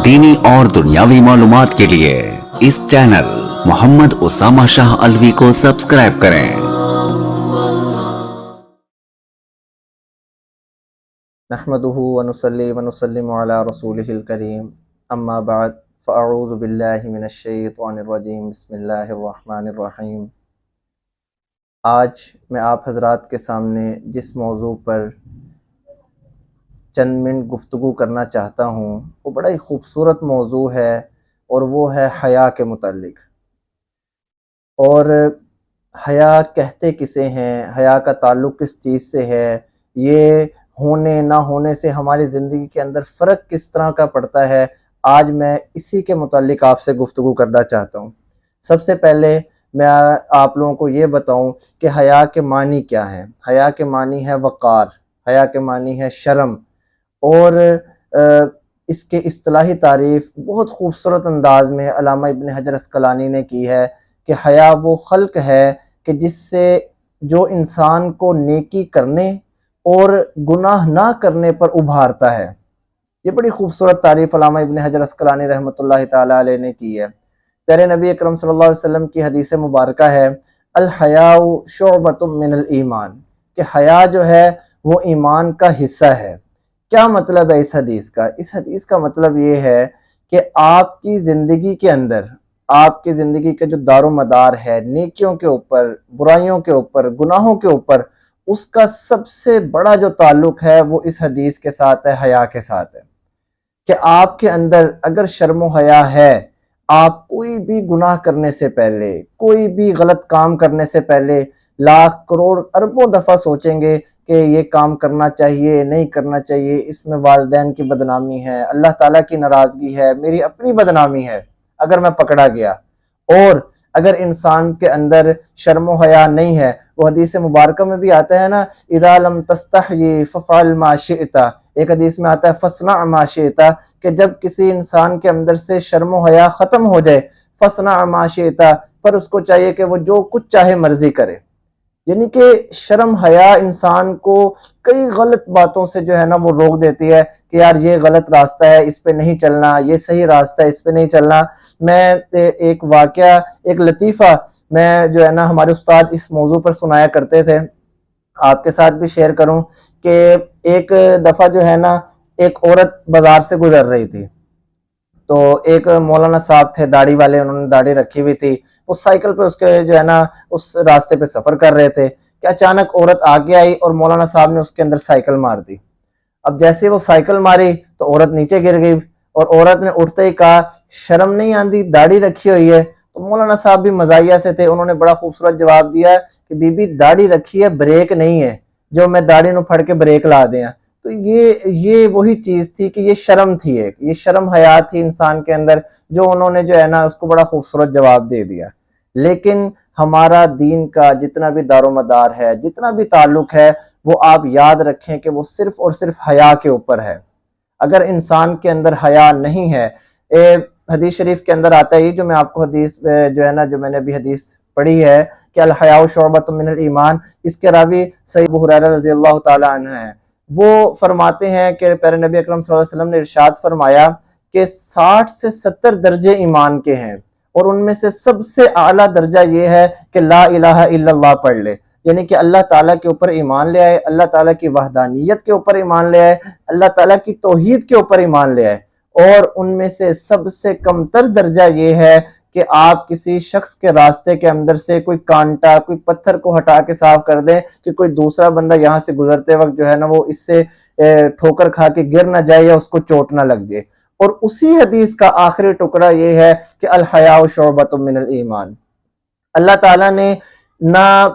दीनी और दुनियावी मालूमात के लिए इस चैनल मोहम्मद उसामा शाह अलवी को सब्सक्राइब करें। नहमदुहु व नुसल्ली व नुसल्लिमु अला रसूलिहिल करीम, अम्मा बाद, फ़अऊज़ु बिल्लाहि मिनश शैतानिर रजीम, बिस्मिल्लाहिर रहमानिर रहीम। आज मैं आप हज़रात के सामने जिस मौजू पर चंद मिनट गुफ्तगू करना चाहता हूँ वो बड़ा ही खूबसूरत मौजू है और वो है हया के मुताल्लिक़। और हया कहते किसे हैं, हया का ताल्लुक़ किस चीज़ से है, ये होने ना होने से हमारी ज़िंदगी के अंदर फ़र्क किस तरह का पड़ता है, आज मैं इसी के मुताल्लिक़ आपसे गुफ्तगू करना चाहता हूँ। सबसे पहले मैं आप लोगों को ये बताऊँ कि हया के मानी क्या हैं। हया के मानी है वक़ार, हया के मानी है शर्म। और इसके इस्तिलाही तारीफ़ बहुत खूबसूरत अंदाज़ में अल्लामा इब्न हजर अस्क़लानी ने की है कि हया वो खल्क़ है कि जिससे जो इंसान को नेकी करने और गुनाह ना करने पर उभारता है। ये बड़ी खूबसूरत तारीफ़ अल्लामा इब्न हजर अस्क़लानी रहमतुल्लाहि ताला अलैह ने की है। प्यारे नबी अकरम सल्लल्लाहु अलैहि वसल्लम की हदीस मुबारका है, अल हयाउ शुअबतुम मिनल ईमान, कि हया जो है वो ईमान का हिस्सा है। क्या मतलब है इस हदीस का? इस हदीस का मतलब ये है कि आपकी ज़िंदगी के अंदर, आपकी ज़िंदगी का जो दारो मदार है नेकियों के ऊपर, बुराइयों के ऊपर, गुनाहों के ऊपर, उसका सबसे बड़ा जो ताल्लुक़ है वो इस हदीस के साथ है, हया के साथ है। कि आपके अंदर अगर शर्म हया है, आप कोई भी गुनाह करने से पहले, कोई भी गलत काम करने से पहले लाख करोड़ अरबों दफ़ा सोचेंगे कि ये काम करना चाहिए, नहीं करना चाहिए, इसमें वालिदैन की बदनामी है, अल्लाह ताला की नाराज़गी है, मेरी अपनी बदनामी है अगर मैं पकड़ा गया। और अगर इंसान के अंदर शर्म हया नहीं है, वो हदीस मुबारका में भी आता है ना, इज़ा लम तस्तहयी फफ़अल मा शिअता, एक हदीस में आता है फस्ना मा शिअता, कि जब किसी इंसान के अंदर से शर्म हया ख़त्म हो जाए, फस्ना मा शिअता, पर उसको चाहिए कि वो जो कुछ चाहे मर्जी करे। यानी कि शर्म हया इंसान को कई गलत बातों से जो है ना वो रोक देती है कि यार ये गलत रास्ता है, इस पे नहीं चलना, ये सही रास्ता है, इस पे नहीं चलना। मैं एक वाकया, एक लतीफ़ा मैं जो है ना हमारे उस्ताद इस मौजू पर सुनाया करते थे, आपके साथ भी शेयर करूं कि एक दफ़ा जो है ना एक औरत बाज़ार से गुजर रही थी, तो एक मौलाना साहब थे दाढ़ी वाले, उन्होंने दाढ़ी रखी हुई थी, उस साइकिल पे उसके जो है ना उस रास्ते पे सफ़र कर रहे थे कि अचानक औरत आगे आई और मौलाना साहब ने उसके अंदर साइकिल मार दी। अब जैसे वो साइकिल मारी तो औरत नीचे गिर गई और औरत ने उठते ही कहा, शर्म नहीं आती, दाढ़ी रखी हुई है। तो मौलाना साहब भी मजाहिया से थे, उन्होंने बड़ा खूबसूरत जवाब दिया कि बीबी दाढ़ी रखी है, ब्रेक नहीं है जो मैं दाढ़ी नु फड़ के ब्रेक ला दें। तो ये वही चीज थी कि ये शर्म थी, एक ये शर्म हया थी इंसान के अंदर, जो उन्होंने जो है ना उसको बड़ा खूबसूरत जवाब दे दिया। लेकिन हमारा दीन का जितना भी दारोमदार है, जितना भी ताल्लुक है, वो आप याद रखें कि वो सिर्फ और सिर्फ हया के ऊपर है। अगर इंसान के अंदर हया नहीं है, हदीस शरीफ के अंदर आता है, ये जो मैं आपको हदीस जो है ना, जो मैंने अभी हदीस पढ़ी है कि अल हयाउ शुअबतुम मिनल ईमान, इसके रावी सही अबू हुरैरा रज़ी अल्लाह ताला अन्हु हैं। वो फरमाते हैं कि प्यारे नबी अकरम सल्लल्लाहु अलैहि वसल्लम ने इरशाद फरमाया कि 60 से 70 दर्जे ईमान के हैं और उनमें से सबसे आला दर्जा ये है कि ला इलाहा इल्लल्लाह पढ़ ले, यानी कि अल्लाह ताला के ऊपर ईमान ले आए, अल्लाह ताला की वहदानियत के ऊपर ईमान ले आए, अल्लाह ताला की तौहीद के ऊपर ईमान ले आए। और उनमें से सबसे कमतर दर्जा ये है कि आप किसी शख्स के रास्ते के अंदर से कोई कांटा, कोई पत्थर को हटा के साफ कर दें कि कोई दूसरा बंदा यहाँ से गुजरते वक्त जो है ना वो इससे ठोकर खा के गिर ना जाए या उसको चोट ना लग जाए। और उसी हदीस का आखिरी टुकड़ा ये है कि अल हयाउ शुअबतुम मिनल ईमान। अल्लाह ताला ने ना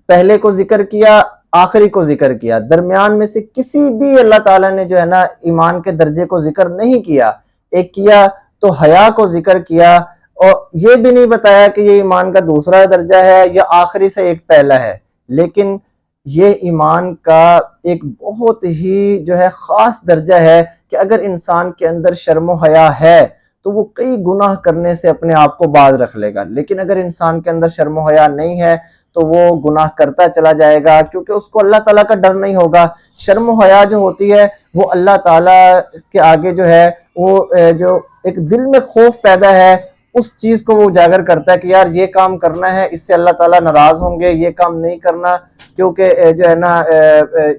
पहले को जिक्र किया, आखिरी को जिक्र किया, दरमियान में से किसी भी अल्लाह ताला ने जो है ना ईमान के दर्जे को जिक्र नहीं किया। एक किया तो हया को जिक्र किया, और ये भी नहीं बताया कि ये ईमान का दूसरा दर्जा है या आखिरी से एक पहला है। लेकिन ये ईमान का एक बहुत ही जो है खास दर्जा है कि अगर इंसान के अंदर शर्म हया है तो वो कई गुनाह करने से अपने आप को बाज रख लेगा। लेकिन अगर इंसान के अंदर शर्म हया नहीं है तो वो गुनाह करता चला जाएगा, क्योंकि उसको अल्लाह ताला का डर नहीं होगा। शर्म हया जो होती है वो अल्लाह ताला के आगे जो है وہ جو ایک دل میں خوف پیدا ہے اس چیز کو وہ اجاگر کرتا ہے کہ یار یہ کام کرنا ہے، اس سے اللہ تعالیٰ ناراض ہوں گے، یہ کام نہیں کرنا کیونکہ جو ہے نا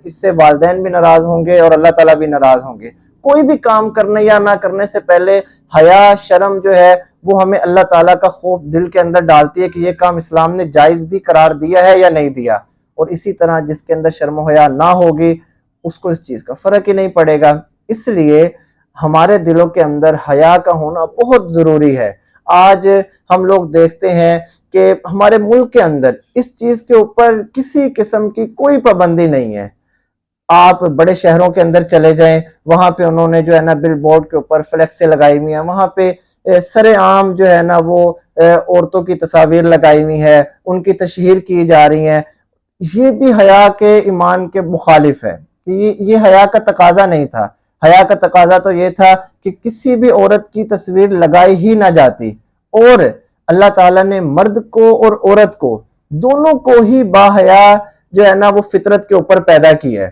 اس سے والدین بھی ناراض ہوں گے اور اللہ تعالیٰ بھی ناراض ہوں گے۔ کوئی بھی کام کرنے یا نہ کرنے سے پہلے حیا شرم جو ہے وہ ہمیں اللہ تعالیٰ کا خوف دل کے اندر ڈالتی ہے کہ یہ کام اسلام نے جائز بھی قرار دیا ہے یا نہیں دیا، اور اسی طرح جس کے اندر شرم و حیا نہ ہوگی اس کو اس چیز کا فرق ہی نہیں پڑے گا۔ اس لیے ہمارے دلوں کے اندر حیا کا ہونا بہت ضروری ہے۔ آج ہم لوگ دیکھتے ہیں کہ ہمارے ملک کے اندر اس چیز کے اوپر کسی قسم کی کوئی پابندی نہیں ہے۔ آپ بڑے شہروں کے اندر چلے جائیں، وہاں پہ انہوں نے جو ہے نا بل بورڈ کے اوپر فلیکسیں لگائی ہوئی ہیں، وہاں پہ سر عام جو ہے نا وہ عورتوں کی تصاویر لگائی ہوئی ہے، ان کی تشہیر کی جا رہی ہیں۔ یہ بھی حیا کے ایمان کے مخالف ہے۔ یہ حیا کا تقاضا نہیں تھا۔ حیا کا تقاضا تو یہ تھا کہ کسی بھی عورت کی تصویر لگائی ہی نہ جاتی، اور اللہ تعالیٰ نے مرد کو اور عورت کو دونوں کو ہی باحیا جو ہے نا وہ فطرت کے اوپر پیدا کی ہے،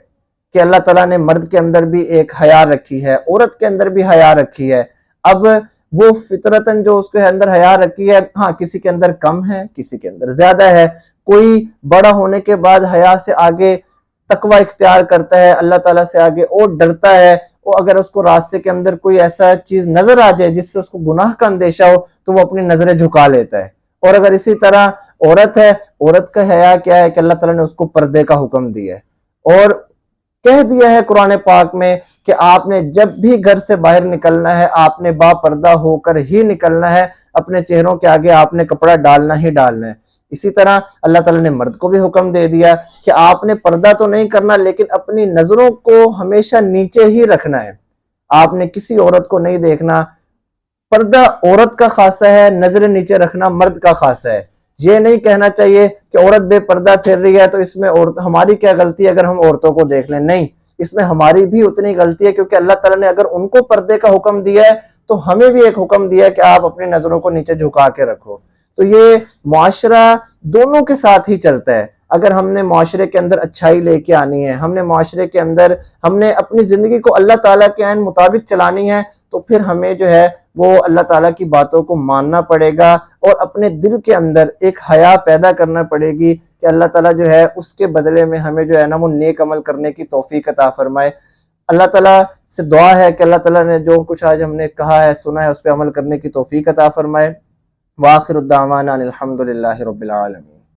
کہ اللہ تعالیٰ نے مرد کے اندر بھی ایک حیا رکھی ہے، عورت کے اندر بھی حیا رکھی ہے۔ اب وہ فطرتاً جو اس کے اندر حیا رکھی ہے، ہاں کسی کے اندر کم ہے، کسی کے اندر زیادہ ہے۔ کوئی بڑا ہونے کے بعد حیا سے آگے تقوی اختیار کرتا ہے، اللہ تعالیٰ سے آگے اور ڈرتا ہے، اور اگر اس کو راستے کے اندر کوئی ایسا چیز نظر آ جائے جس سے اس کو گناہ کا اندیشہ ہو تو وہ اپنی نظریں جھکا لیتا ہے۔ اور اگر اسی طرح عورت ہے، عورت کا حیا کیا ہے کہ اللہ تعالیٰ نے اس کو پردے کا حکم دیا ہے، اور کہہ دیا ہے قرآن پاک میں کہ آپ نے جب بھی گھر سے باہر نکلنا ہے آپ نے با پردہ ہو کر ہی نکلنا ہے، اپنے چہروں کے آگے آپ نے کپڑا ڈالنا ہی ڈالنا ہے۔ اسی طرح اللہ تعالیٰ نے مرد کو بھی حکم دے دیا کہ آپ نے پردہ تو نہیں کرنا لیکن اپنی نظروں کو ہمیشہ نیچے ہی رکھنا ہے، آپ نے کسی عورت کو نہیں دیکھنا۔ پردہ عورت کا خاصہ ہے، نظر نیچے رکھنا مرد کا خاصہ ہے۔ یہ نہیں کہنا چاہیے کہ عورت بے پردہ پھر رہی ہے تو اس میں ہماری کیا غلطی ہے اگر ہم عورتوں کو دیکھ لیں، نہیں، اس میں ہماری بھی اتنی غلطی ہے، کیونکہ اللہ تعالیٰ نے اگر ان کو پردے کا حکم دیا ہے تو ہمیں بھی ایک حکم دیا ہے کہ آپ اپنی نظروں کو نیچے جھکا کے رکھو۔ تو یہ معاشرہ دونوں کے ساتھ ہی چلتا ہے۔ اگر ہم نے معاشرے کے اندر اچھائی لے کے آنی ہے، ہم نے معاشرے کے اندر ہم نے اپنی زندگی کو اللہ تعالیٰ کے عین مطابق چلانی ہے، تو پھر ہمیں جو ہے وہ اللہ تعالیٰ کی باتوں کو ماننا پڑے گا، اور اپنے دل کے اندر ایک حیا پیدا کرنا پڑے گی کہ اللہ تعالیٰ جو ہے اس کے بدلے میں ہمیں جو ہے نا وہ نیک عمل کرنے کی توفیق عطا فرمائے۔ اللہ تعالیٰ سے دعا ہے کہ اللہ تعالیٰ نے جو کچھ آج ہم نے کہا ہے سنا ہے اس پہ عمل کرنے کی توفیق عطا فرمائے۔ وآخر الدعوانا الحمد للہ رب العالمین۔